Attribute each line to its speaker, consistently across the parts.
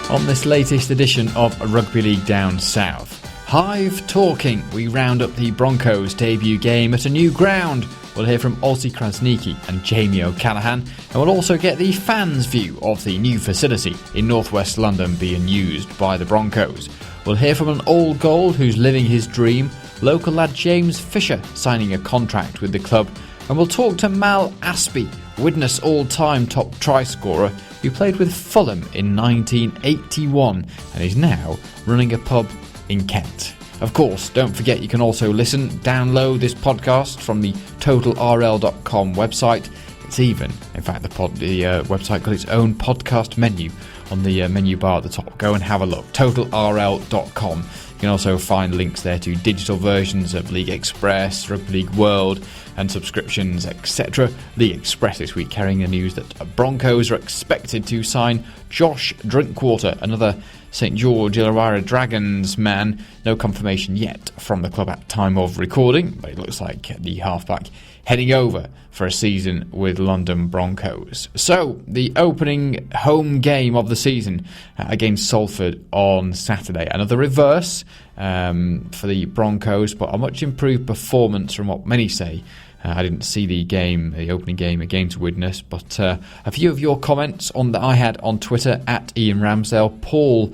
Speaker 1: On this latest edition of Rugby League Down South, Hive Talking, we round up the Broncos' debut game at a new ground. We'll hear from OLSI KRASNIQI and Jamie O'Callaghan, and we'll also get the fans' view of the new facility in northwest London being used by the Broncos. We'll hear from an old gold who's living his dream, local lad James Fisher signing a contract with the club, and we'll talk to MAL ASPEY, Widnes all-time top try scorer, who played with Fulham in 1981 and is now running a pub in Kent. Of course, don't forget you can also download this podcast from the totalrl.com website. It's even, in fact, the website got its own podcast menu on the menu bar at the top. Go and have a look, totalrl.com. You can also find links there to digital versions of League Express, Rugby League World, and subscriptions, etc. League Express this week carrying the news that Broncos are expected to sign Josh Drinkwater, another St George Illawarra Dragons man. No confirmation yet from the club at time of recording, but it looks like the halfback heading over for a season with London Broncos. So, the opening home game of the season against Salford on Saturday. Another reverse for the Broncos, but a much improved performance from what many say. I didn't see the opening game against Widnes, but a few of your comments on that I had on Twitter at Ian Ramsdale. Paul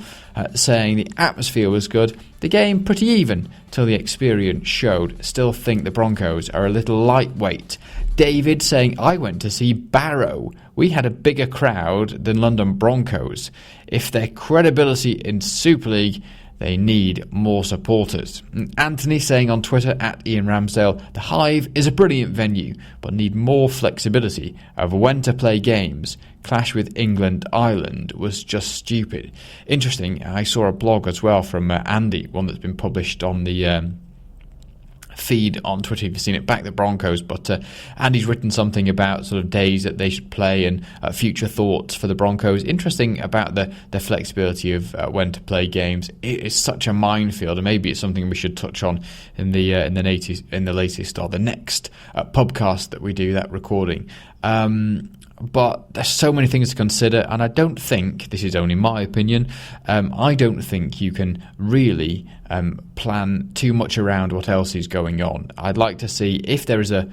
Speaker 1: saying the atmosphere was good, the game pretty even till the experience showed. Still think the Broncos are a little lightweight. David saying I went to see Barrow. We had a bigger crowd than London Broncos. If their credibility in Super League, they need more supporters. Anthony saying on Twitter at Ian Ramsdale, the Hive is a brilliant venue, but need more flexibility of when to play games. Clash with England-Ireland was just stupid. Interesting, I saw a blog as well from Andy, one that's been published on the feed on Twitter if you've seen it, back the Broncos, but Andy's written something about sort of days that they should play and future thoughts for the Broncos. Interesting about the flexibility of when to play games. It is such a minefield, and maybe it's something we should touch on in the latest or the next podcast that we do, that recording. But there's so many things to consider, and I don't think, this is only my opinion, I don't think you can really plan too much around what else is going on. I'd like to see if there is a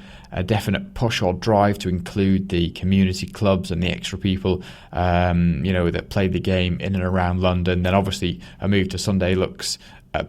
Speaker 1: definite push or drive to include the community clubs and the extra people that play the game in and around London, then obviously a move to Sunday looks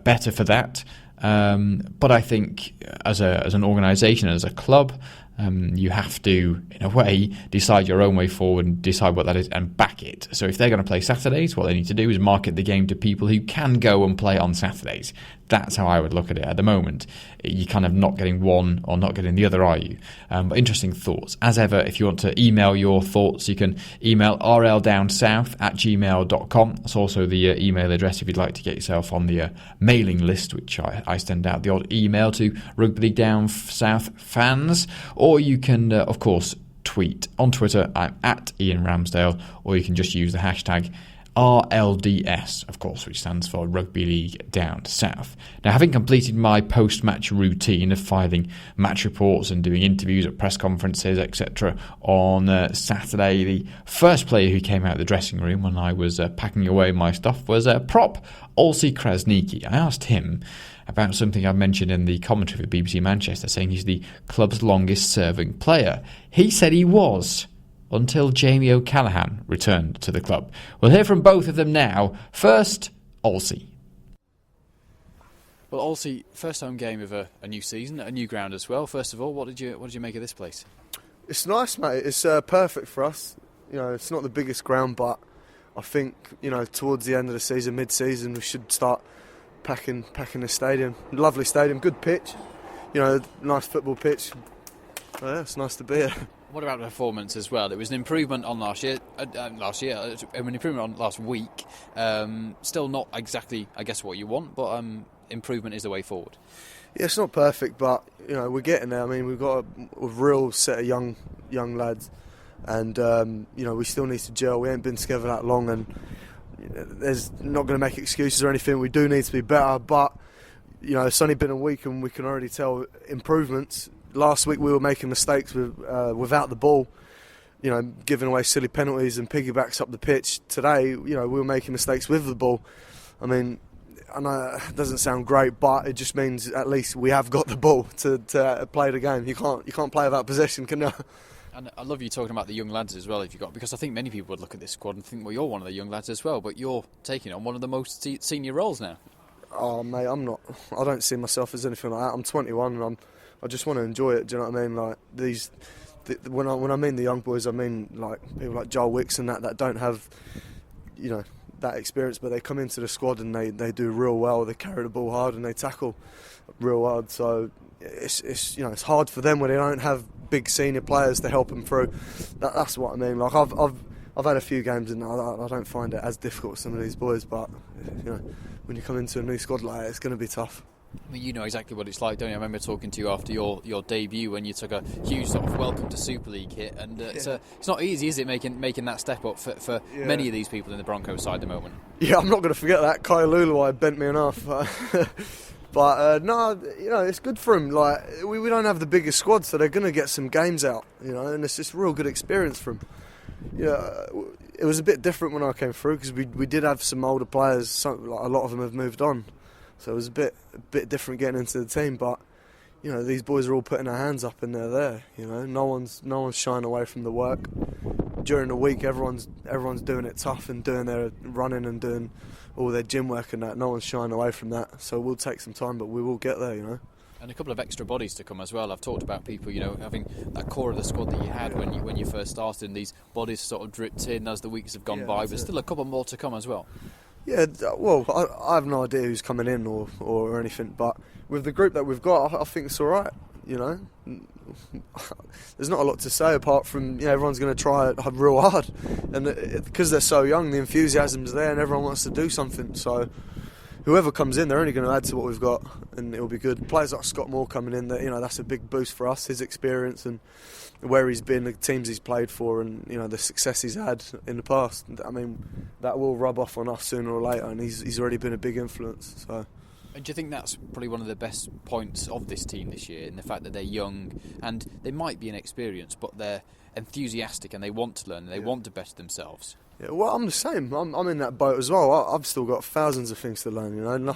Speaker 1: better for that. But I think as an organisation, as a club, you have to, in a way, decide your own way forward and decide what that is and back it. So if they're going to play Saturdays, what they need to do is market the game to people who can go and play on Saturdays. That's how I would look at it at the moment. You're kind of not getting one or not getting the other, are you? But interesting thoughts. As ever, if you want to email your thoughts, you can email rldownsouth@gmail.com. That's also the email address if you'd like to get yourself on the mailing list, which I send out the odd email to Rugby League Down South fans. Or you can, of course, tweet. On Twitter, I'm at Ian Ramsdale, or you can just use the hashtag RLDS, of course, which stands for Rugby League Down South. Now, having completed my post-match routine of filing match reports and doing interviews at press conferences, etc., on Saturday, the first player who came out of the dressing room when I was packing away my stuff was prop OLSI KRASNIQI. I asked him about something I mentioned in the commentary for BBC Manchester, saying he's the club's longest-serving player. He said he was, until Jamie O'Callaghan returned to the club. We'll hear from both of them now. First, OLSI. Well, OLSI, first home game of a new season, a new ground as well. First of all, what did you make of this place?
Speaker 2: It's nice, mate. It's perfect for us. It's not the biggest ground, but I think towards the end of the season, mid-season, we should start packing the stadium. Lovely stadium, good pitch. Nice football pitch. Yeah, it's nice to be here.
Speaker 1: What about the performance as well? It was an improvement on last year, an improvement on last week. Still not exactly, I guess, what you want, but improvement is the way forward.
Speaker 2: Yeah, it's not perfect, but we're getting there. I mean, we've got a real set of young lads, and we still need to gel. We ain't been together that long, and there's not going to make excuses or anything. We do need to be better, but it's only been a week, and we can already tell improvements. Last week we were making mistakes without the ball. giving away silly penalties and piggybacks up the pitch. Today, we were making mistakes with the ball. I mean, I know it doesn't sound great, but it just means at least we have got the ball to play the game. You can't play without possession, can you?
Speaker 3: And I love you talking about the young lads as well, because I think many people would look at this squad and think, well, you're one of the young lads as well, but you're taking on one of the most senior roles now.
Speaker 2: Oh, mate, I'm not. I don't see myself as anything like that. I'm 21 and I just want to enjoy it. Do you know what I mean? Like when I mean the young boys, I mean like people like Joel Wicks and that don't have, that experience, but they come into the squad and they do real well. They carry the ball hard and they tackle real hard. So it's hard for them when they don't have big senior players to help them through. That's what I mean. Like I've had a few games and I don't find it as difficult as some of these boys, but when you come into a new squad like that, it's going to be tough.
Speaker 3: I mean, you know exactly what it's like, don't you? I remember talking to you after your debut when you took a huge sort of welcome to Super League hit, and it's not easy, is it, making that step up for many of these people in the Broncos side at the moment? Yeah,
Speaker 2: I'm not going to forget that. Kai Luluai bent me enough. But no, it's good for him. Like we don't have the biggest squad, so they're going to get some games out, and it's just a real good experience for him. It was a bit different when I came through because we did have some older players. A lot of them have moved on, so it was a bit different getting into the team. But these boys are all putting their hands up and they're there. No one's shying away from the work. During the week, everyone's doing it tough and doing their running and doing all their gym work and that. No one's shying away from that. So we'll take some time, but we will get there.
Speaker 3: And a couple of extra bodies to come as well. I've talked about people, having that core of the squad that you had when you first started, and these bodies sort of dripped in as the weeks have gone by, but still a couple more to come as well. Yeah,
Speaker 2: well, I have no idea who's coming in or anything, but with the group that we've got, I think it's all right. There's not a lot to say apart from everyone's going to try it real hard, and because they're so young, the enthusiasm's there, and everyone wants to do something. So whoever comes in, they're only going to add to what we've got, and it'll be good. Players like Scott Moore coming in, that's a big boost for us. His experience and where he's been, the teams he's played for, and the success he's had in the past. I mean, that will rub off on us sooner or later, and he's already been a big influence. So.
Speaker 3: And do you think that's probably one of the best points of this team this year, in the fact that they're young and they might be inexperienced, but they're enthusiastic and they want to learn and they want to better themselves?
Speaker 2: Yeah, well, I'm the same. I'm in that boat as well. I've still got thousands of things to learn,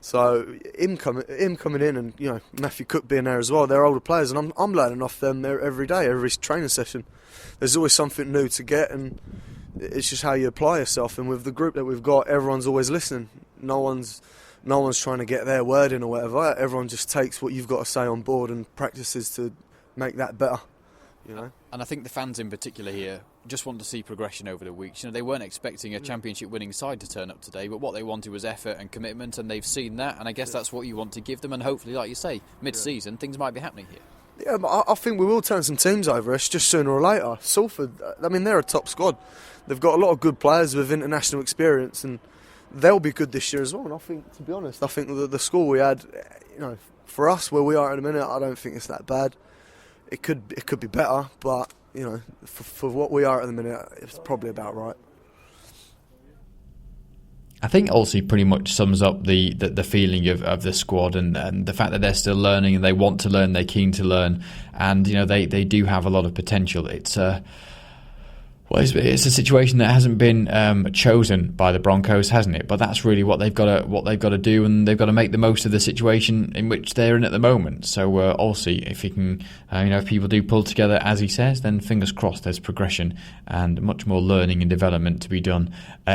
Speaker 2: So him coming in, and Matthew Cook being there as well. They're older players, and I'm learning off them every day, every training session. There's always something new to get, and it's just how you apply yourself. And with the group that we've got, everyone's always listening. No one's trying to get their word in or whatever. Everyone just takes what you've got to say on board and practices to make that better.
Speaker 3: And I think the fans in particular here just want to see progression over the weeks. They weren't expecting a championship winning side to turn up today, but what they wanted was effort and commitment, and they've seen that, and I guess that's what you want to give them, and hopefully, like you say, mid-season things might be happening here.
Speaker 2: Yeah, but I think we will turn some teams over. It's just sooner or later. Salford, they're a top squad. They've got a lot of good players with international experience, and they'll be good this year as well. And I think, to be honest, the score we had, for us where we are at the minute, I don't think it's that bad. It could be better, but for what we are at the minute, it's probably about right.
Speaker 1: I think OLSI pretty much sums up the feeling of the squad and the fact that they're still learning and they want to learn, they're keen to learn, and they do have a lot of potential. It's a situation that hasn't been chosen by the Broncos, hasn't it? But that's really what they've got to do, and they've got to make the most of the situation in which they're in at the moment. So OLSI, if he can, if people do pull together as he says, then fingers crossed there's progression and much more learning and development to be done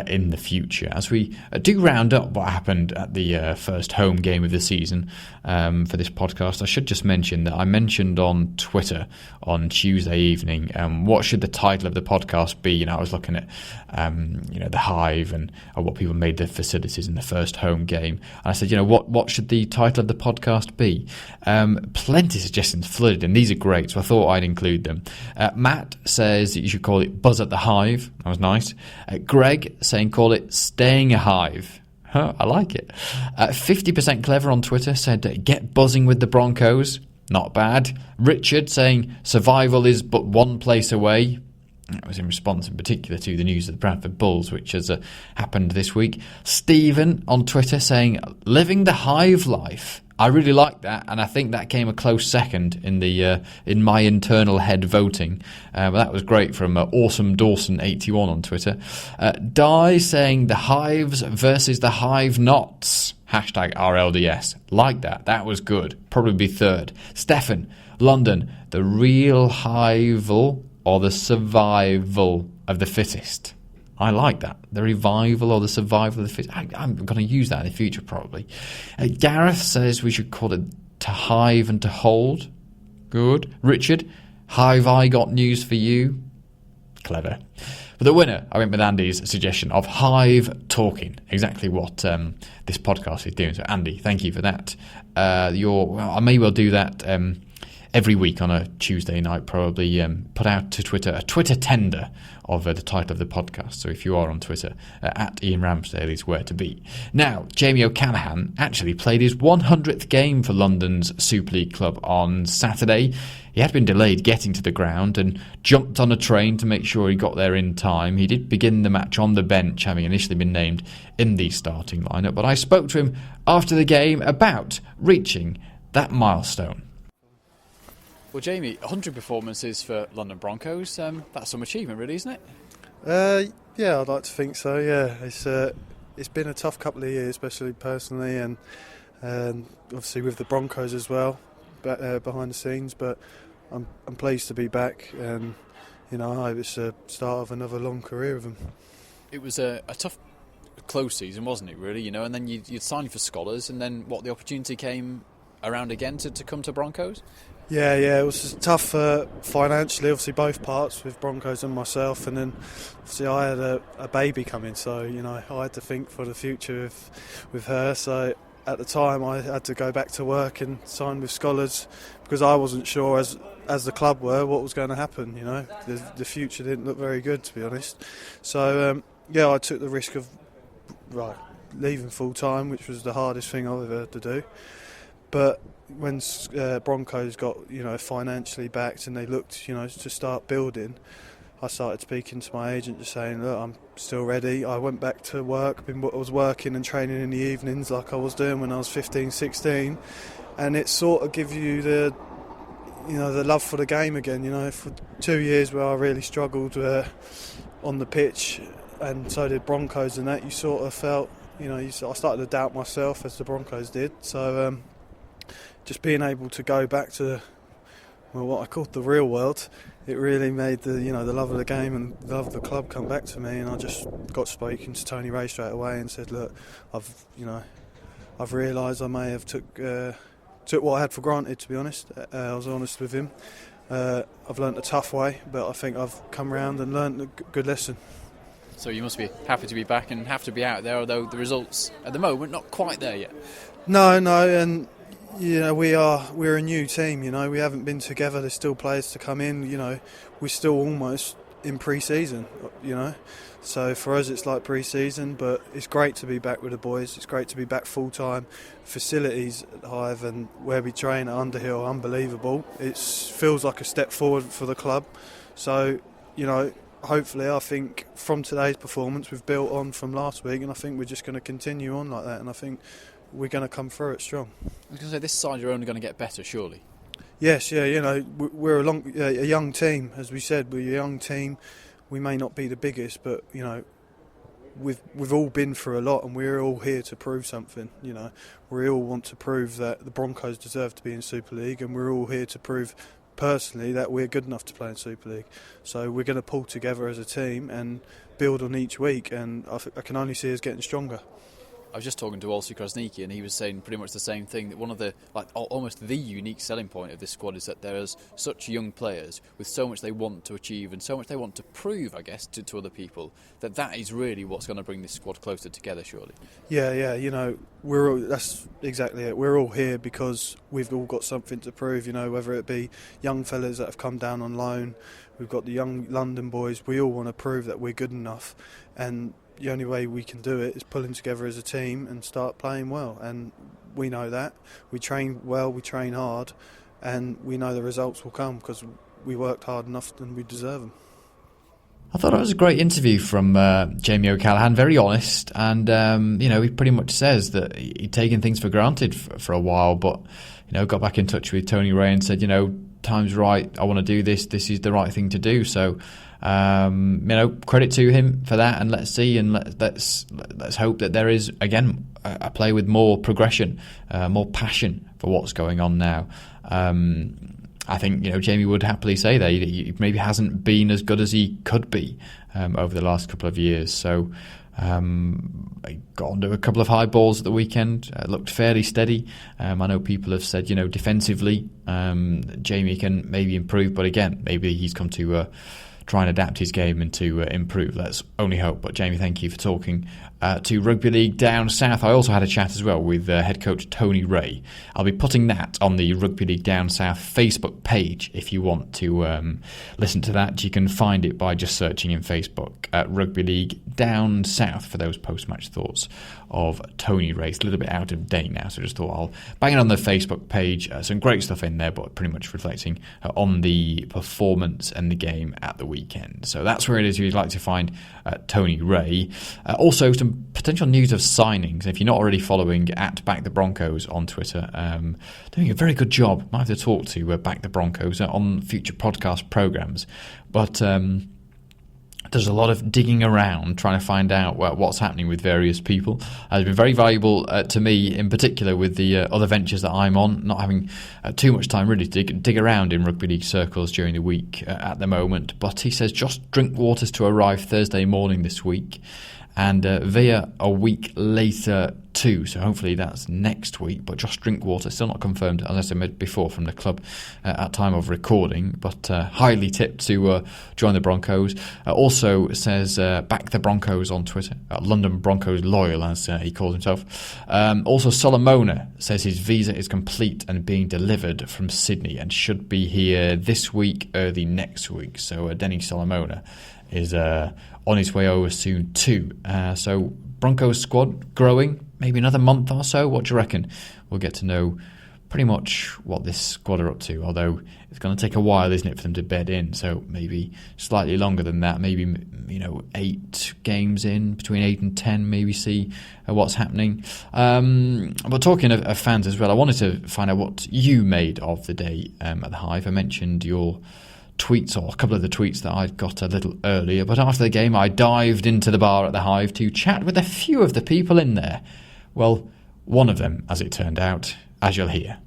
Speaker 1: in the future. As we do round up what happened at the first home game of the season for this podcast, I should just mention that I mentioned on Twitter on Tuesday evening, what should the title of the podcast be? I was looking at the Hive and what people made their facilities in the first home game, and I said, what should the title of the podcast be? Plenty of suggestions flooded in. These are great, so I thought I'd include them. Matt says that you should call it Buzz at the Hive. That was nice. Greg saying call it Staying a Hive. Huh, I like it. 50% Clever on Twitter said get buzzing with the Broncos. Not bad. Richard saying survival is but one place away. That was in response in particular to the news of the Bradford Bulls, which has happened this week. Stephen on Twitter saying living the Hive life. I really like that, and I think that came a close second in the in my internal head voting. But that was great from Awesome Dawson81 on Twitter. Di saying the Hives versus the Hive Knots. Hashtag RLDS. Like that. That was good. Probably be third. Stefan, London, the real hival or the survival of the fittest. I like that. The revival or the survival of the fittest. I'm going to use that in the future, probably. Gareth says we should call it to hive and to hold. Good. Richard, Hive, I got news for you. Clever. But the winner, I went with Andy's suggestion of Hive Talkin. Exactly what this podcast is doing. So, Andy, thank you for that. I may well do that every week on a Tuesday night, probably put out to Twitter a Twitter tender of the title of the podcast. So if you are on Twitter, at Ian Ramsdale is where to be. Now, Jamie O'Callaghan actually played his 100th game for London's Super League club on Saturday. He had been delayed getting to the ground and jumped on a train to make sure he got there in time. He did begin the match on the bench, having initially been named in the starting lineup. But I spoke to him after the game about reaching that milestone.
Speaker 3: Well, Jamie, 100 performances for London Broncos, that's some achievement really, isn't it?
Speaker 4: Yeah, I'd like to think so, yeah. It's been a tough couple of years, especially personally, and obviously with the Broncos as well, behind the scenes, but I'm pleased to be back, and I hope it's the start of another long career of them.
Speaker 3: It was a tough, close season, wasn't it, really? And then you'd signed for Scholars, and then the opportunity came around again to come to Broncos?
Speaker 4: Yeah, it was tough financially, obviously both parts with Broncos and myself, and then obviously I had a baby coming, so I had to think for the future with her. So at the time I had to go back to work and sign with Scholars because I wasn't sure as the club were what was going to happen. The future didn't look very good, to be honest. So I took the risk of leaving full time, which was the hardest thing I've ever had to do. But when Broncos got financially backed and they looked to start building, I started speaking to my agent, just saying, look, I'm still ready. I went back to work. I was working and training in the evenings like I was doing when I was 15, 16, and it sort of gives you the love for the game again. For 2 years where I really struggled on the pitch, and so did Broncos, and that you sort of felt I started to doubt myself as the Broncos did. So just being able to go back to what I called the real world, it really made the love of the game and the love of the club come back to me. And I just got speaking to Tony Ray straight away and said, look, I've realised I may have took what I had for granted, to be honest. I was honest with him. I've learnt a tough way, but I think I've come round and learnt a good lesson.
Speaker 3: So you must be happy to be back and have to be out there, although the results at the moment not quite there yet.
Speaker 4: No, and we're a new team. We haven't been together. There's still players to come in. We're still almost in pre-season. So for us it's like pre-season, but it's great to be back with the boys. It's great to be back full-time. Facilities at Hive and where we train at Underhill, unbelievable. It feels like a step forward for the club. So hopefully, I think from today's performance we've built on from last week, and I think we're just going to continue on like that, and I think we're going to come through it strong.
Speaker 3: I was going to say, this side are only going to get better, surely.
Speaker 4: Yes, we're a young team, as we said. We're a young team. We may not be the biggest, but we've all been through a lot, and we're all here to prove something. We all want to prove that the Broncos deserve to be in Super League, and we're all here to prove personally that we're good enough to play in Super League. So we're going to pull together as a team and build on each week, and I can only see us getting stronger.
Speaker 3: I was just talking to OLSI KRASNIQI, and he was saying pretty much the same thing, that one of the, almost the unique selling point of this squad is that there's such young players with so much they want to achieve and so much they want to prove, I guess, to other people, that is really what's going to bring this squad closer together, surely.
Speaker 4: Yeah, that's exactly it. We're all here because we've all got something to prove, whether it be young fellas that have come down on loan, we've got the young London boys. We all want to prove that we're good enough, and the only way we can do it is pulling together as a team and start playing well, and we know that. We train well, we train hard, and we know the results will come because we worked hard enough and we deserve them.
Speaker 1: I thought it was a great interview from Jamie O'Callaghan, very honest, and he pretty much says that he'd taken things for granted for a while, but got back in touch with Tony Ray and said, time's right, I want to do this is the right thing to do. So credit to him for that, and let's see, and let's hope that there is again a play with more progression, more passion for what's going on now. I think Jamie would happily say that he maybe hasn't been as good as he could be over the last couple of years. So I got onto a couple of high balls at the weekend. Looked fairly steady. I know people have said defensively Jamie can maybe improve, but again maybe he's come to try and adapt his game and to improve. Let's only hope. But Jamie, thank you for talking to Rugby League Down South. I also had a chat as well with head coach Tony Ray. I'll be putting that on the Rugby League Down South Facebook page. If you want to listen to that, you can find it by just searching in Facebook at Rugby League Down South for those post-match thoughts of Tony Ray. It's a little bit out of date now, so I just thought I'll bang it on the Facebook page. Some great stuff in there, but pretty much reflecting on the performance and the game at the weekend. So that's where it is if you'd like to find Tony Ray. Also, some potential news of signings. If you're not already following at Back the Broncos on Twitter, doing a very good job. Might have to talk to Back the Broncos on future podcast programmes. But there's a lot of digging around trying to find out what's happening with various people. It's been very valuable to me in particular with the other ventures that I'm on, not having too much time really to dig around in rugby league circles during the week at the moment. But he says Josh Drinkwater's to arrive Thursday morning this week, and Via a week later too, so hopefully that's next week. But Josh Drinkwater still not confirmed, as I said before, from the club at time of recording, but highly tipped to join the Broncos. Also says Back the Broncos on Twitter, London Broncos loyal as he calls himself. Also Solomona says his visa is complete and being delivered from Sydney and should be here this week, early next week. So Denny Solomona is on his way over soon too. So Broncos squad growing, maybe another month or so. What do you reckon? We'll get to know pretty much what this squad are up to, although it's going to take a while, isn't it, for them to bed in. So maybe slightly longer than that, maybe 8 games in, between 8 and 10, maybe see what's happening. But talking of fans as well, I wanted to find out what you made of the day at the Hive. I mentioned your tweets, or a couple of the tweets that I'd got a little earlier, but after the game I dived into the bar at the Hive to chat with a few of the people in there. Well, one of them, as it turned out, as you'll hear.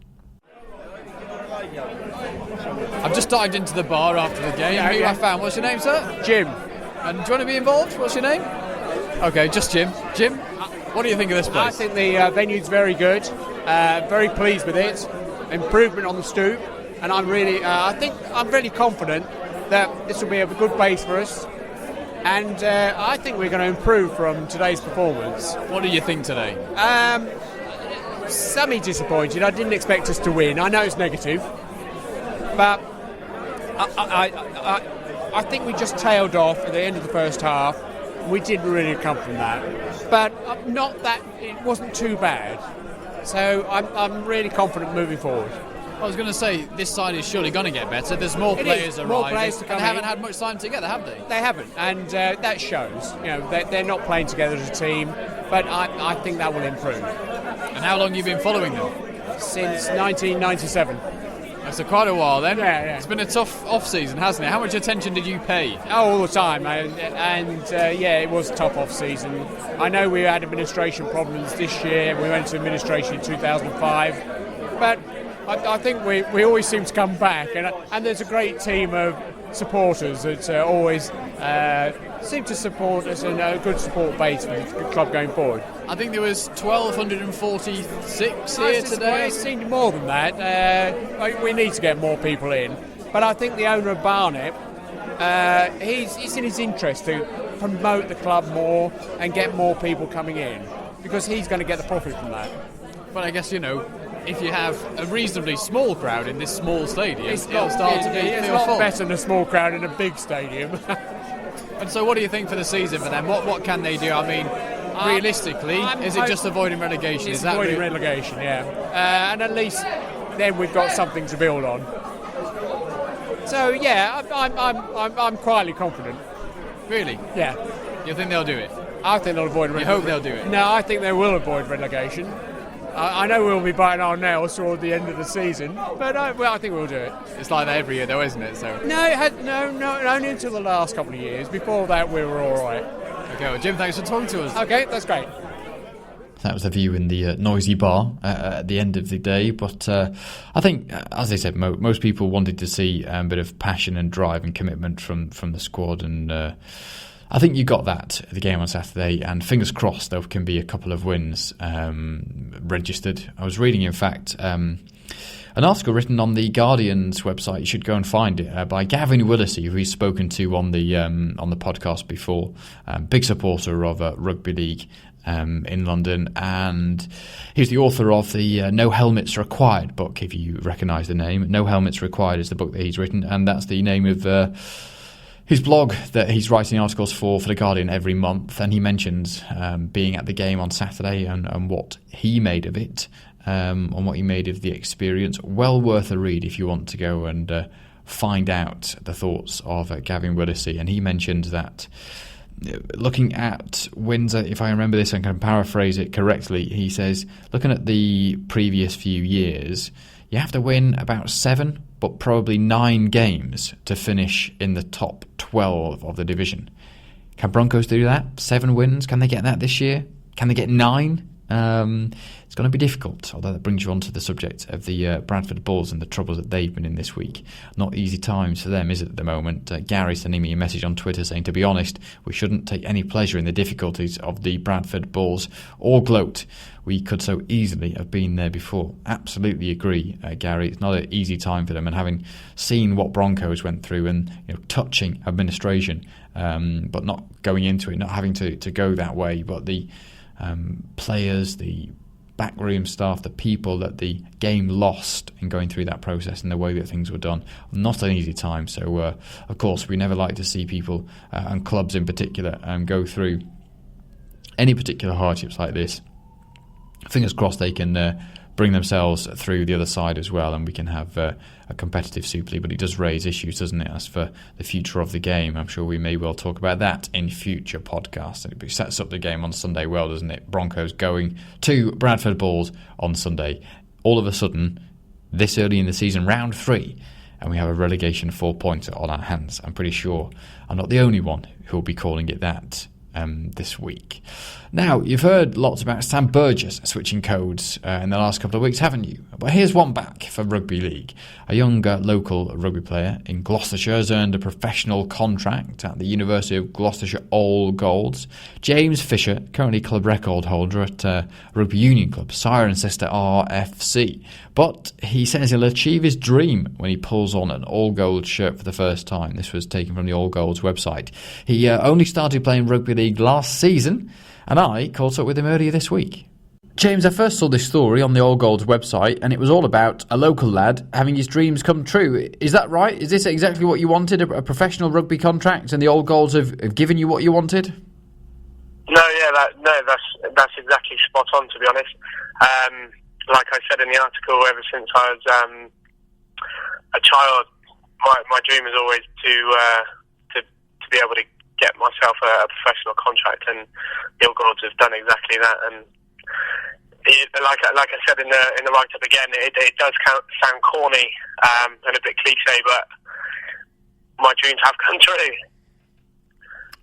Speaker 3: I've just dived into the bar after the game. Who I found? What's your name, sir?
Speaker 5: Jim.
Speaker 3: And do you want to be involved? What's your name? Okay, just Jim. Jim, what do you think of this place?
Speaker 5: I think the venue's very good. Very pleased with it. Improvement on the stoop. And I'm really, I'm really confident that this will be a good base for us. And I think we're going to improve from today's performance.
Speaker 3: What do you think today?
Speaker 5: Semi-disappointed. I didn't expect us to win. I know it's negative. But I think we just tailed off at the end of the first half. We didn't really come from that. But not that, it wasn't too bad. So I'm really confident moving forward.
Speaker 3: I was going to say, this side is surely going to get better. There's more players arriving.
Speaker 5: More players to come
Speaker 3: and they haven't
Speaker 5: in.
Speaker 3: had much time together, have they?
Speaker 5: They haven't, and that shows. They're not playing together as a team, but I think that will improve.
Speaker 3: And how long have you been following them?
Speaker 5: Since 1997.
Speaker 3: That's quite a while then.
Speaker 5: Yeah.
Speaker 3: It's been a tough off-season, hasn't it? How much attention did you pay?
Speaker 5: All the time, it was a tough off-season. I know we had administration problems this year. We went to administration in 2005, but I think we always seem to come back, and there's a great team of supporters that always seem to support us, and a good support base for the club going forward.
Speaker 3: I think there was 1,246 here today.
Speaker 5: It seemed more than that. We need to get more people in, but I think the owner of Barnet, it's in his interest to promote the club more and get more people coming in, because he's going to get the profit from that.
Speaker 3: But I guess, if you have a reasonably small crowd in this small stadium,
Speaker 5: It's
Speaker 3: it'll start to
Speaker 5: it's
Speaker 3: feel
Speaker 5: a lot
Speaker 3: full.
Speaker 5: better than a small crowd in a big stadium.
Speaker 3: And so what do you think for the season for them? What can they do? I mean, realistically, is it just avoiding relegation?
Speaker 5: It's
Speaker 3: Is that
Speaker 5: avoiding relegation, yeah. And at least then we've got something to build on. So, yeah, I'm quietly confident.
Speaker 3: Really?
Speaker 5: Yeah.
Speaker 3: You think they'll do it?
Speaker 5: I think they'll avoid relegation.
Speaker 3: You hope they'll do it?
Speaker 5: No, I think they will avoid relegation. I know we'll be biting our nails toward the end of the season, but I think we'll do it.
Speaker 3: It's like that every year, though, isn't it? So
Speaker 5: No, only until the last couple of years. Before that, we were all right.
Speaker 3: Okay, well, Jim, thanks for talking to us.
Speaker 5: Okay, that's great.
Speaker 1: That was the view in the noisy bar at the end of the day. But I think, as I said, most people wanted to see a bit of passion and drive and commitment from the squad. And I think you got that at the game on Saturday. And fingers crossed there can be a couple of wins registered. I was reading, in fact, an article written on the Guardian's website. You should go and find it, by Gavin Willisey, who we've spoken to on the podcast before. Big supporter of rugby league in London, and he's the author of the No Helmets Required book, if you recognise the name. No Helmets Required is the book that he's written, and that's the name of his blog that he's writing articles for The Guardian every month. And he mentions being at the game on Saturday and what he made of it, and what he made of the experience. Well worth a read if you want to go and find out the thoughts of Gavin Willisey. And he mentioned that, looking at wins, if I remember this, I can paraphrase it correctly, he says, looking at the previous few years, you have to win about 7, but probably 9 games to finish in the top 12 of the division. Can Broncos do that? 7 wins? Can they get that this year? Can they get 9? It's going to be difficult, although that brings you on to the subject of the Bradford Bulls and the troubles that they've been in this week. Not easy times for them, is it, at the moment? Gary sending me a message on Twitter saying, to be honest, we shouldn't take any pleasure in the difficulties of the Bradford Bulls or gloat. We could so easily have been there before. Absolutely agree, Gary. It's not an easy time for them, and having seen what Broncos went through and touching administration, but not going into it, not having to go that way, but the players, the backroom staff, the people that the game lost in going through that process and the way that things were done. Not an easy time. So, of course, we never like to see people and clubs in particular go through any particular hardships like this. Fingers crossed they can bring themselves through the other side as well, and we can have a competitive Super League. But it does raise issues, doesn't it, as for the future of the game? I'm sure we may well talk about that in future podcasts. It sets up the game on Sunday well, doesn't it? Broncos going to Bradford Bulls on Sunday. All of a sudden, this early in the season, round 3, and we have a relegation 4-pointer on our hands. I'm pretty sure I'm not the only one who will be calling it that this week. Now, you've heard lots about Sam Burgess switching codes in the last couple of weeks, haven't you? But here's one back for Rugby League. A young local rugby player in Gloucestershire has earned a professional contract at the University of Gloucestershire All Golds. James Fisher, currently club record holder at Rugby Union Club, Cirencester RFC. But he says he'll achieve his dream when he pulls on an All Golds shirt for the first time. This was taken from the All Golds website. He only started playing Rugby League last season, and I caught up with him earlier this week. James, I first saw this story on the All Golds website, and it was all about a local lad having his dreams come true. Is that right? Is this exactly what you wanted, a professional rugby contract, and the All Golds have given you what you wanted?
Speaker 6: That's exactly spot on, to be honest. Like I said in the article, ever since I was a child, my dream is always to be able to get myself a professional contract, and the All Golds have done exactly that. And like I said in the write-up again, it does sound corny and a bit cliche, but my dreams have come true.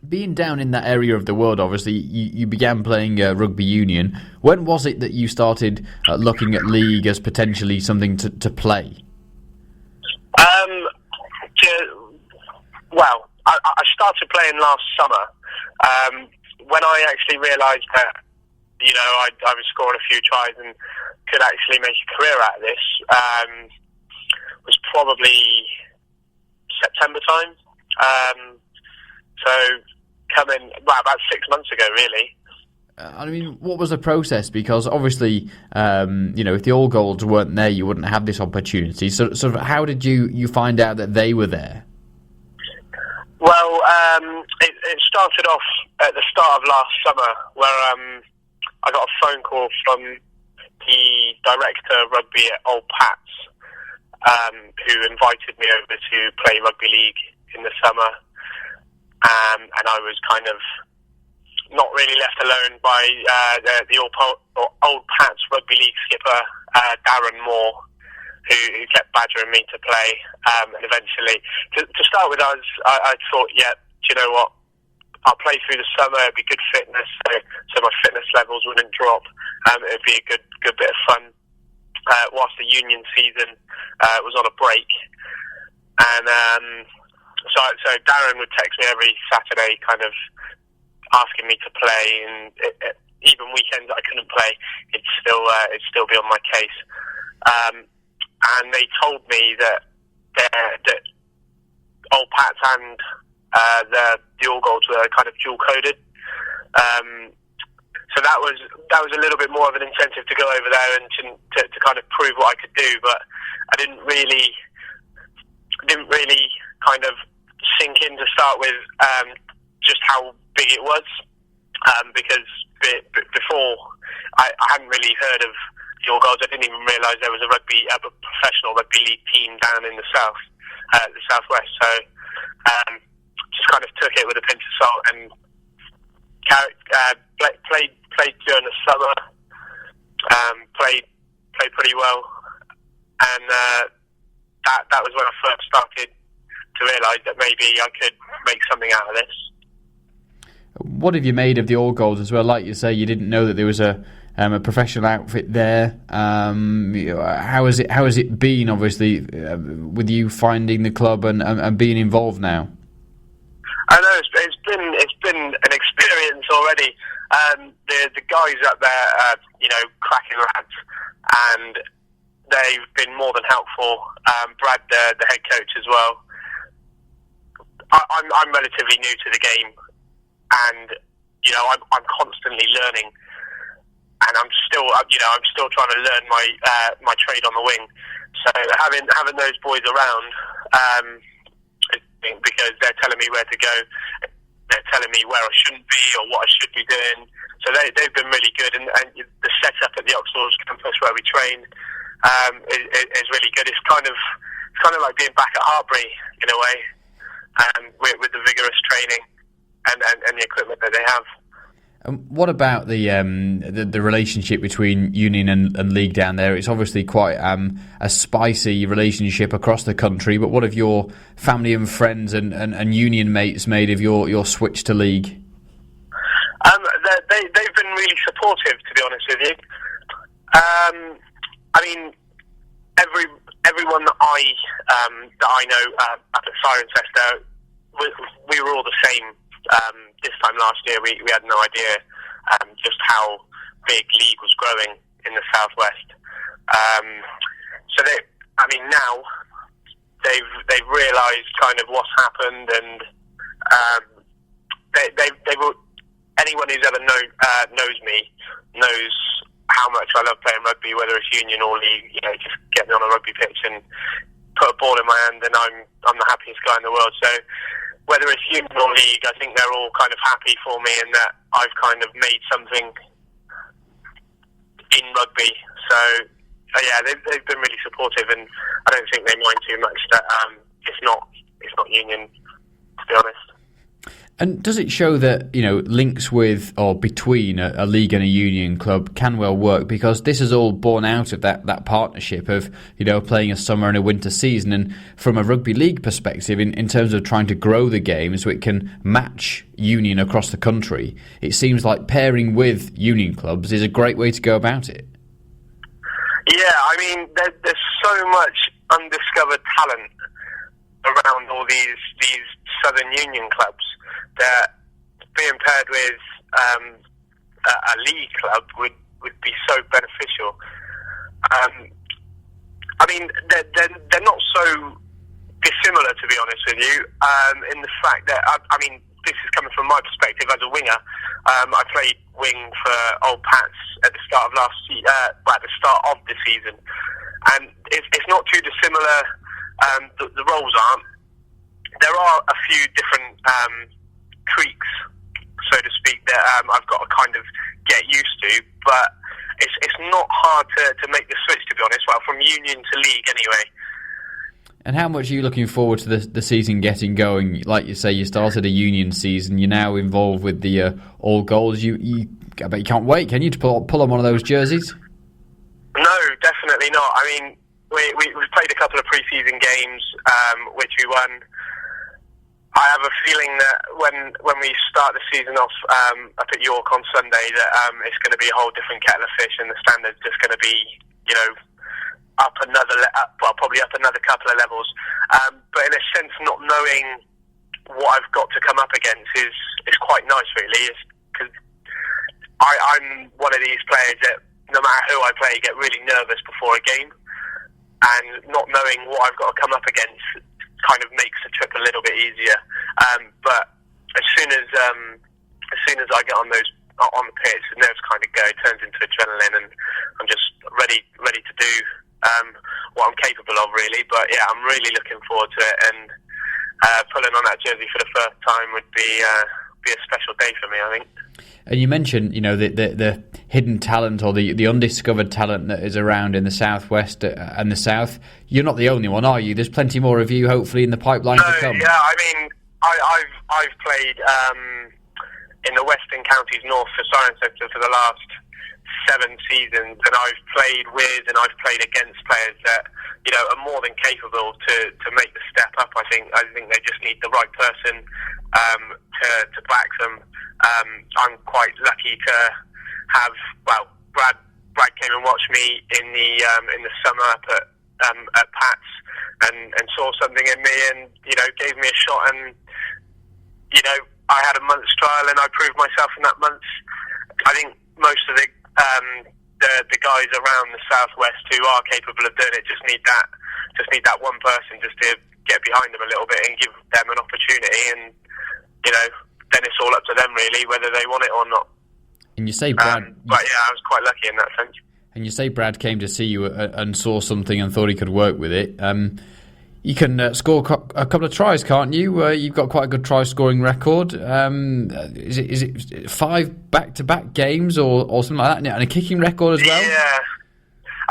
Speaker 1: Being down in that area of the world, obviously, you began playing rugby union. When was it that you started looking at league as potentially something to play?
Speaker 6: Well, I started playing last summer when I actually realised that I was scoring a few tries and could actually make a career out of this. Was probably September time. So about 6 months ago, really.
Speaker 1: I mean, what was the process? Because obviously, if the All Golds weren't there, you wouldn't have this opportunity. So how did you find out that they were there?
Speaker 6: Well, it started off at the start of last summer, where I got a phone call from the director of rugby at Old Pats, who invited me over to play rugby league in the summer. and I was kind of not really left alone by the old Pats rugby league skipper Darren Moore, who kept badgering me to play, and eventually, to start with, I thought, yeah, do you know what? I'll play through the summer. It'd be good fitness, so my fitness levels wouldn't drop. It'd be a good bit of fun whilst the union season was on a break. And so Darren would text me every Saturday, kind of asking me to play, and even weekends that I couldn't play, it'd still be on my case. And they told me that old Pats and the All Golds were kind of dual coded. So that was a little bit more of an incentive to go over there and to kind of prove what I could do. But I didn't really kind of sink in to start with just how big it was, because before I hadn't really heard of the All Golds. I didn't even realise there was a professional rugby league team down in the southwest. So just kind of took it with a pinch of salt and played during the summer. Played pretty well, and that was when I first started to realise that maybe I could make something out of this.
Speaker 1: What have you made of the All Golds as well? Like you say, you didn't know that there was a professional outfit there. How has it been? Obviously, with you finding the club and being involved now.
Speaker 6: I know it's been an experience already. The guys up there are, cracking lads, and they've been more than helpful. Brad, the head coach, as well. I'm relatively new to the game, and I'm constantly learning, and I'm still trying to learn my trade on the wing. So having those boys around, because they're telling me where to go, they're telling me where I shouldn't be or what I should be doing. So they've been really good, and the setup at the Oxford campus where we train is really good. It's kind of like being back at Harbury in a way, with the vigorous training and the equipment that they have.
Speaker 1: What about the relationship between Union and League down there? It's obviously quite a spicy relationship across the country, but what have your family and friends and Union mates made of your switch to League?
Speaker 6: They've been really supportive, to be honest with you. I mean, everyone that I know up at Cirencester, we were all the same. This time last year, we had no idea just how big League was growing in the southwest. Now they've realised kind of what's happened, and anyone who's ever knows me knows how much I love playing rugby, whether it's Union or League. Just get me on a rugby pitch and put a ball in my hand, and I'm the happiest guy in the world. So whether it's Union or League, I think they're all kind of happy for me, and that I've kind of made something in rugby. So they've been really supportive, and I don't think they mind too much that it's not Union, to be honest.
Speaker 1: And does it show that links with or between a League and a Union club can well work, because this is all born out of that partnership of playing a summer and a winter season, and from a rugby league perspective, in terms of trying to grow the game so it can match Union across the country, it seems like pairing with Union clubs is a great way to go about it.
Speaker 6: Yeah, I mean, there's so much undiscovered talent around all these Southern Union clubs that being paired with a League club would be so beneficial. I mean, they're not so dissimilar, to be honest with you, in the fact that I mean, this is coming from my perspective as a winger. I played wing for Old Pats at the start of at the start of the season, and it's not too dissimilar. The roles aren't. There are a few different tweaks, so to speak, that I've got to kind of get used to, but it's not hard to make the switch, to be honest. Well, from Union to League, anyway.
Speaker 1: And how much are you looking forward to the season getting going? Like you say, you started a union season. You're now involved with the All Goals. I bet you can't wait, can you, to pull on one of those jerseys?
Speaker 6: No, definitely not. I mean, we've played a couple of pre-season games, which we won. I have a feeling that when we start the season off up at York on Sunday, that it's going to be a whole different kettle of fish, and the standard's just going to be, probably up another couple of levels. But in a sense, not knowing what I've got to come up against is quite nice, really. Because I'm one of these players that, no matter who I play, get really nervous before a game, and not knowing what I've got to come up against kind of makes the trip a little bit easier. But as soon as I get on the pitch, the nerves kind of go. It turns into adrenaline, and I'm just ready to do what I'm capable of, really. But yeah, I'm really looking forward to it, and pulling on that jersey for the first time would be a special day for me, I think.
Speaker 1: And you mentioned, the hidden talent or the undiscovered talent that is around in the southwest and the south. You're not the only one, are you? There's plenty more of you, hopefully, in the pipeline to come.
Speaker 6: Yeah, I mean, I've played in the Western Counties North for Cirencester for the last 7 seasons, and I've played with and I've played against players that are more than capable to make the step up. I think they just need the right person to back them. I'm quite lucky to have Brad came and watched me in the summer up at Pat's and saw something in me, and gave me a shot, and I had a month's trial and I proved myself in that month. I think most of the guys around the southwest who are capable of doing it just need that one person just to get behind them a little bit and give them an opportunity, and then it's all up to them really whether they want it or not.
Speaker 1: And you say Brad,
Speaker 6: but yeah, I was quite lucky in that sense.
Speaker 1: And you say Brad came to see you and saw something and thought he could work with it. You can score a couple of tries, can't you? You've got quite a good try-scoring record. Is it 5 back-to-back games or something like that? And a kicking record as well?
Speaker 6: Yeah.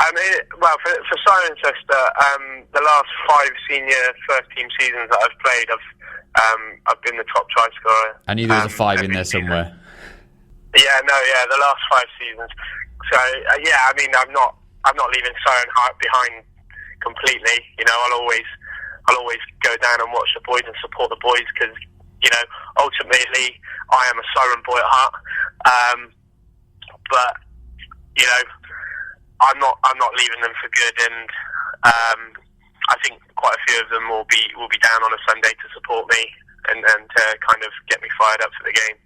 Speaker 6: For Cirencester, the last 5 senior first-team seasons that I've played, I've been the top try-scorer.
Speaker 1: I knew there was a 5 in there somewhere.
Speaker 6: The last 5 seasons. So, I'm not leaving Cirencester behind completely. I'll always go down and watch the boys and support the boys because, ultimately I am a Siren boy at heart. But, I'm not leaving them for good, and I think quite a few of them will be down on a Sunday to support me and to kind of get me fired up for the game.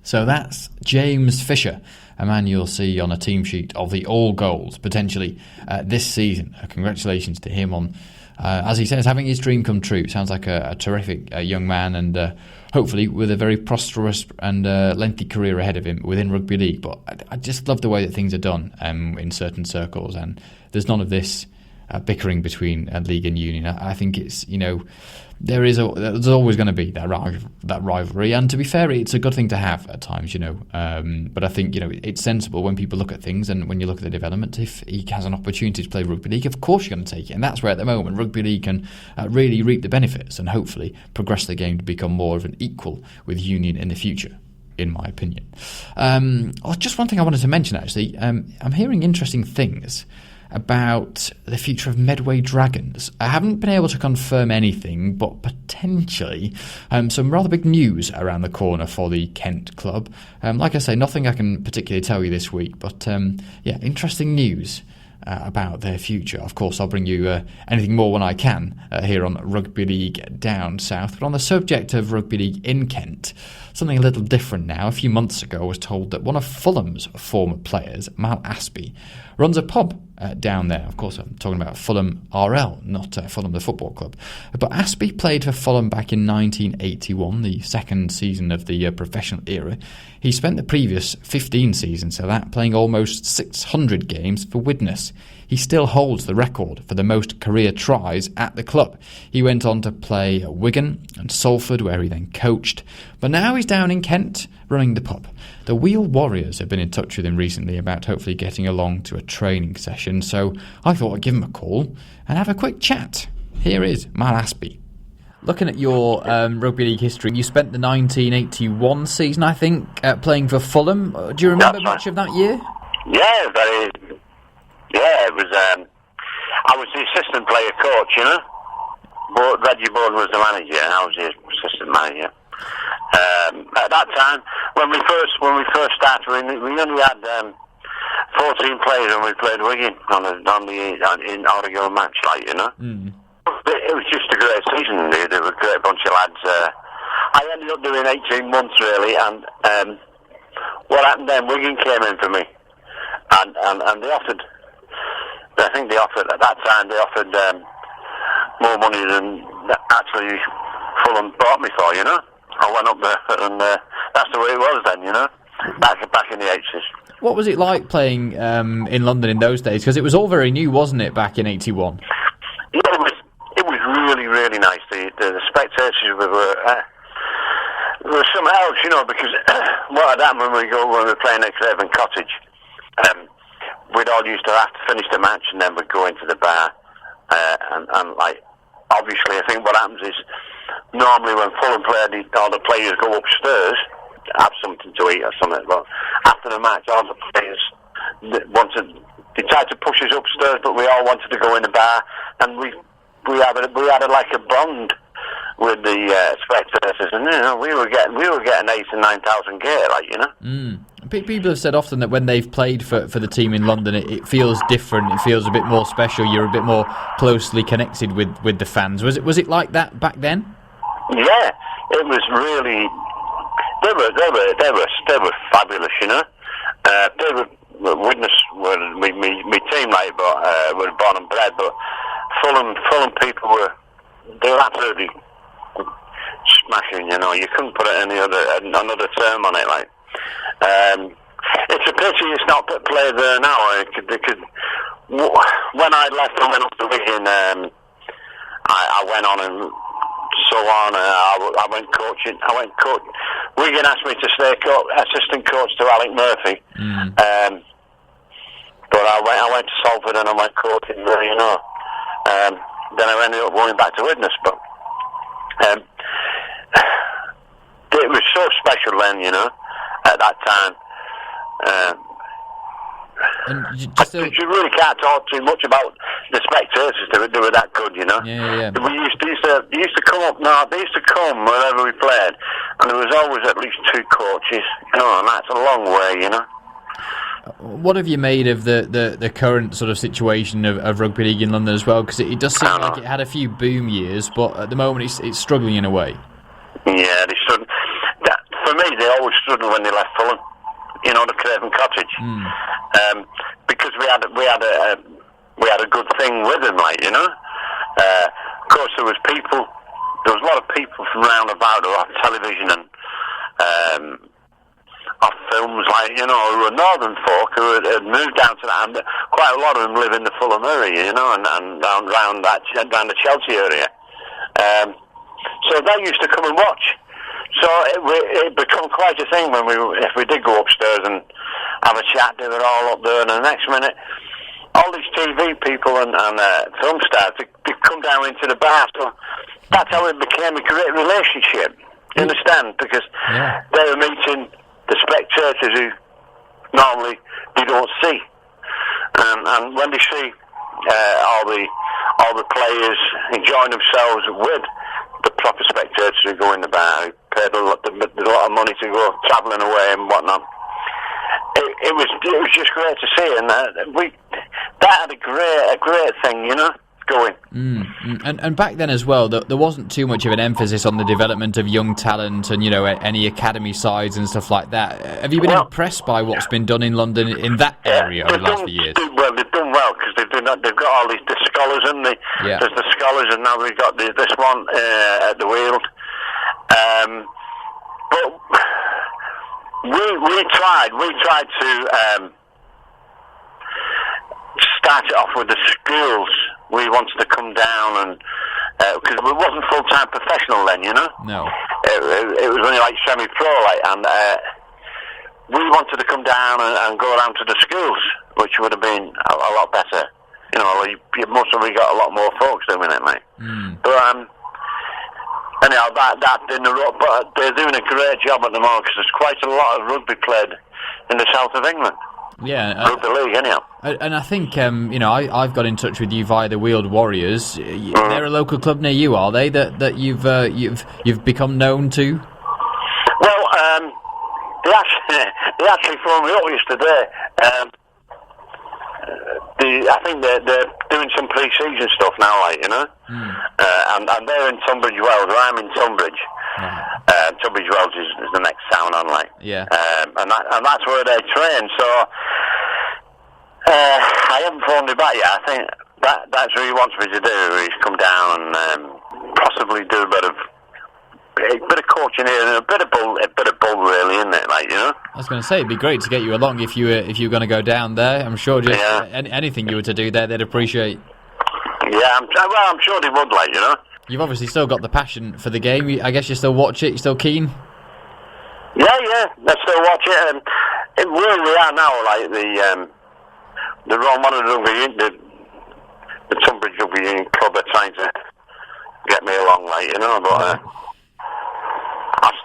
Speaker 1: So that's James Fisher, a man you'll see on a team sheet of the All Goals potentially this season. Congratulations to him on, as he says, having his dream come true. Sounds like a terrific young man, and hopefully with a very prosperous and lengthy career ahead of him within rugby league. But I just love the way that things are done in certain circles, and there's none of this bickering between league and union. I think it's, there's always going to be that rivalry, and to be fair, it's a good thing to have at times, but I think it's sensible when people look at things, and when you look at the development, if he has an opportunity to play rugby league, of course you're going to take it, and that's where at the moment rugby league can really reap the benefits and hopefully progress the game to become more of an equal with union in the future, in my opinion. Just one thing I wanted to mention actually, I'm hearing interesting things about the future of Medway Dragons. I haven't been able to confirm anything, but potentially some rather big news around the corner for the Kent club. Like I say, nothing I can particularly tell you this week, but interesting news about their future. Of course, I'll bring you anything more when I can here on Rugby League Down South. But on the subject of Rugby League in Kent, something a little different now. A few months ago, I was told that one of Fulham's former players, Mal Aspery, runs a pub down there. Of course, I'm talking about Fulham RL, not Fulham the football club. But Aspery played for Fulham back in 1981, the second season of the professional era. He spent the previous 15 seasons of that playing almost 600 games for Widnes. He still holds the record for the most career tries at the club. He went on to play at Wigan and Salford, where he then coached. But now he's down in Kent running the pub. The Wheel Warriors have been in touch with him recently about hopefully getting along to a training session, so I thought I'd give him a call and have a quick chat. Here is Mal Aspey. Looking at your rugby league history, you spent the 1981 season, I think, playing for Fulham. Do you remember much of that year?
Speaker 7: Yeah, it was. I was the assistant player coach, you know. But Reggie Bourne was the manager. I was the assistant manager. At that time, when we first started, we only had 14 players when we played Wigan in Origo match, like, you know. Mm. It was just a great season. There were a great bunch of lads. I ended up doing 18 months really, and what happened then? Wigan came in for me, and they offered. I think they offered at that time. They offered more money than actually Fulham bought me for. You know, I went up there, and that's the way it was then. You know, back in the 80s.
Speaker 1: What was it like playing in London in those days? Because it was all very new, wasn't it, back in 81?
Speaker 7: Yeah, it was really, really nice. The spectators were something else, you know, because what had happened when we were playing at Craven Cottage, we'd all used to have to finish the match and then we'd go into the bar, and like, obviously I think what happens is, normally when Fulham played, all the players go upstairs, have something to eat or something, but after the match, all the players they tried to push us upstairs, but we all wanted to go in the bar, and we had like a bond with the spectators, and you know, we were getting 8,000 to 9,000 gear, like, you know.
Speaker 1: Mm. People have said often that when they've played for the team in London, it feels different. It feels a bit more special. You're a bit more closely connected with the fans. Was it like that back then? Yeah,
Speaker 7: it was really. They were fabulous, you know. They were Widnes were my team, like, but were born and bred. But Fulham people were absolutely smashing. You know, you couldn't put another term on it. Like, it's a pity it's not played there now. When I left and went up to Wigan, I went on and so on. I went coaching. Wigan asked me to stay assistant coach to Alec Murphy. Mm. But I went to Salford and I went coaching there, you know. Then I ended up going back to Widnes, but it was so special then, you know, at that time.
Speaker 1: And
Speaker 7: you really can't talk too much about the spectators. They were that good, you know.
Speaker 1: Yeah.
Speaker 7: We used to come up. No, they used to come wherever we played, and there was always at least two coaches, you know, and that's a long way, you know.
Speaker 1: What have you made of the current sort of situation of rugby league in London as well? Because it does seem like it had a few boom years, but at the moment it's struggling in a way.
Speaker 7: Yeah, they struggled. For me, they always struggled when they left Fulham. You know, the Craven Cottage, because we had a good thing with them, like, you know. Of course, there was a lot of people from round about who on television and off films, like, you know, who were northern folk who had moved down to that, and quite a lot of them live in the Fulham area, you know, and around the Chelsea area. So they used to come and watch. So it became quite a thing if we did go upstairs and have a chat. They were all up there, and the next minute, all these TV people and film stars, they come down into the bar. So that's how it became a great relationship. You understand? Because they were meeting the spectators who normally they don't see, and when they see all the players enjoying themselves with the proper spectators who go in the bar, who paid a lot of money to go travelling away and whatnot. It was just great to see, and that had a great thing, you know, going.
Speaker 1: And back then as well, there wasn't too much of an emphasis on the development of young talent and, you know, any academy sides and stuff like that. Have you been impressed by what's been done in London in that area over the last few years?
Speaker 7: Well, they've done well because they've got all these the scholars, and there's the scholars, and now we've got this one at the Weald. But we tried to start it off with the schools. We wanted to come down and because we wasn't full-time professional then, you know.
Speaker 1: No.
Speaker 7: It was only like semi-pro, like, and we wanted to come down and go around to the schools, which would have been a lot better You know, you must have got a lot more folks doing it, mate. But anyhow, that didn't rock. But they're doing a great job at the moment because there's quite a lot of rugby played in the south of England.
Speaker 1: Yeah,
Speaker 7: rugby league, anyhow.
Speaker 1: And I think I've got in touch with you via the Wheeled Warriors. They're a local club near you, are they? That you've become known to.
Speaker 7: Well, they actually phoned me up yesterday. I think they're doing some pre-season stuff now, like, you know. And they're in Tunbridge Wells, or I'm in Tunbridge. Tunbridge Wells is the next town on, like.
Speaker 1: Yeah.
Speaker 7: And that's where they train. So I haven't phoned me back yet. I think that's what he wants me to do. Is come down and possibly do a bit of coaching here and a bit of bull, really, isn't it? Like, you know.
Speaker 1: I was going to say it'd be great to get you along if you were going to go down there. I'm sure just anything you were to do there, they'd appreciate.
Speaker 7: Yeah, I'm sure they would, like, you know.
Speaker 1: You've obviously still got the passion for the game. I guess you still watch it. You're still keen.
Speaker 7: Yeah, I still watch it. And where we are now, like the Rome Rugby Union, the Tunbridge Rugby Union club are trying to get me along, like, you know, but.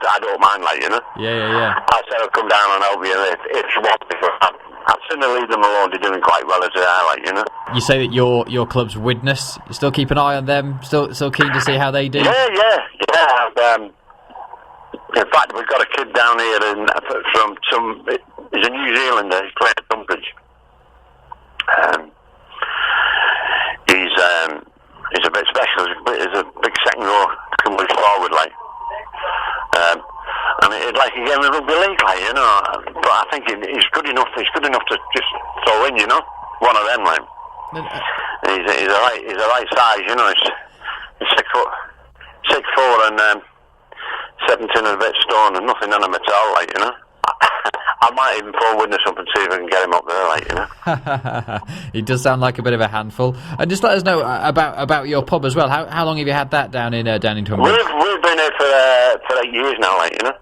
Speaker 7: I don't mind, like, you know.
Speaker 1: Yeah.
Speaker 7: I said I'll come down and help you if you want me. I'd sooner leave them alone. They're doing quite well as they are, like, you know.
Speaker 1: You say that your club's Widnes. You still keep an eye on them. Still keen to see how they do.
Speaker 7: Yeah. In fact, we've got a kid down here from some. He's a New Zealander. He's playing at Tunbridge. He's a bit special. He's a big second row Tunbridge forward, like. And it's like a game of rugby league, like, you know. But I think he's good enough. He's good enough to just throw in, you know. One of them, like. He's a right size, you know. He's 6'4" and 17 and a bit stone, and nothing on him at all, like, you know. I might even phone Widnes up and see if I can get him up there, like, you know.
Speaker 1: He does sound like a bit of a handful. And just let us know about your pub as well. How long have you had that down in Tunbridge?
Speaker 7: We've been here for 8 years now, like, you know.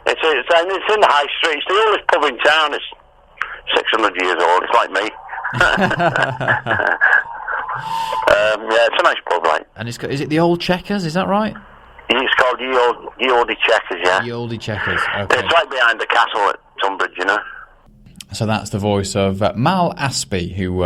Speaker 7: It's in the high street. It's the oldest pub in town. It's 600 years old. It's like me. Yeah, it's a nice pub, like. And
Speaker 1: is it the Old Checkers? Is that right?
Speaker 7: It's called Ye Olde Checkers, yeah.
Speaker 1: Ye Olde Checkers. Okay.
Speaker 7: It's right behind the castle at Tunbridge, you know.
Speaker 1: So that's the voice of Mal Aspery, who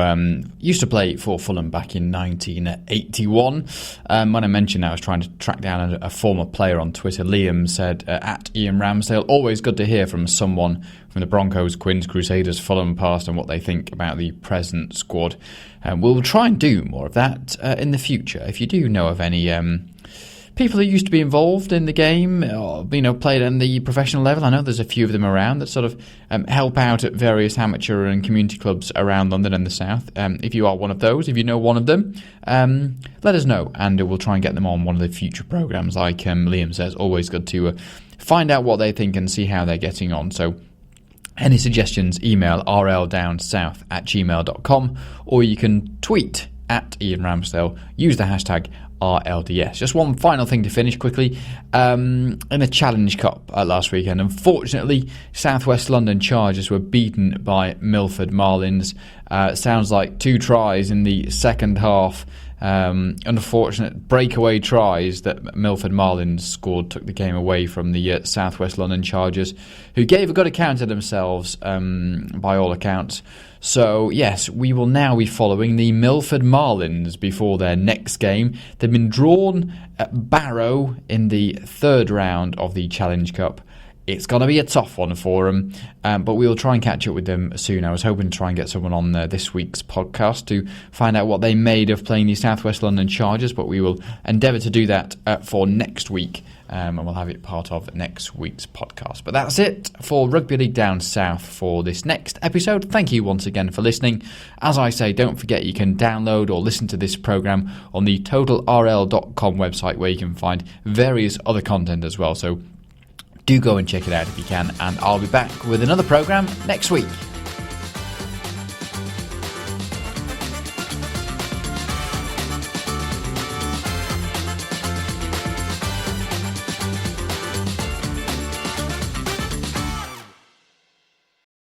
Speaker 1: used to play for Fulham back in 1981. When I mentioned that, I was trying to track down a former player on Twitter. Liam said, at Ian Ramsdale, always good to hear from someone from the Broncos, Quins, Crusaders, Fulham past and what they think about the present squad. We'll try and do more of that in the future. If you do know of any people who used to be involved in the game, or, you know, played on the professional level. I know there's a few of them around that sort of help out at various amateur and community clubs around London and the South. If you are one of those, if you know one of them, let us know, and we'll try and get them on one of the future programmes. Like Liam says, always good to find out what they think and see how they're getting on. So any suggestions, email rldownsouth@gmail.com, or you can tweet at Ian Ramsdale, use the hashtag RLDS. Just one final thing to finish quickly. In the Challenge Cup last weekend, unfortunately, South West London Chargers were beaten by Milford Marlins. Sounds like 2 tries in the second half. Unfortunate breakaway tries that Milford Marlins scored took the game away from the South West London Chargers, who gave a good account of themselves by all accounts. So yes, we will now be following the Milford Marlins before their next game. They've been drawn at Barrow in the 3rd round of the Challenge Cup. It's going to be a tough one for them, but we'll try and catch up with them soon. I was hoping to try and get someone on this week's podcast to find out what they made of playing the South West London Chargers, but we will endeavour to do that for next week, and we'll have it part of next week's podcast. But that's it for Rugby League Down South for this next episode. Thank you once again for listening. As I say, don't forget you can download or listen to this programme on the totalrl.com website, where you can find various other content as well. So do go and check it out if you can, and I'll be back with another programme next week.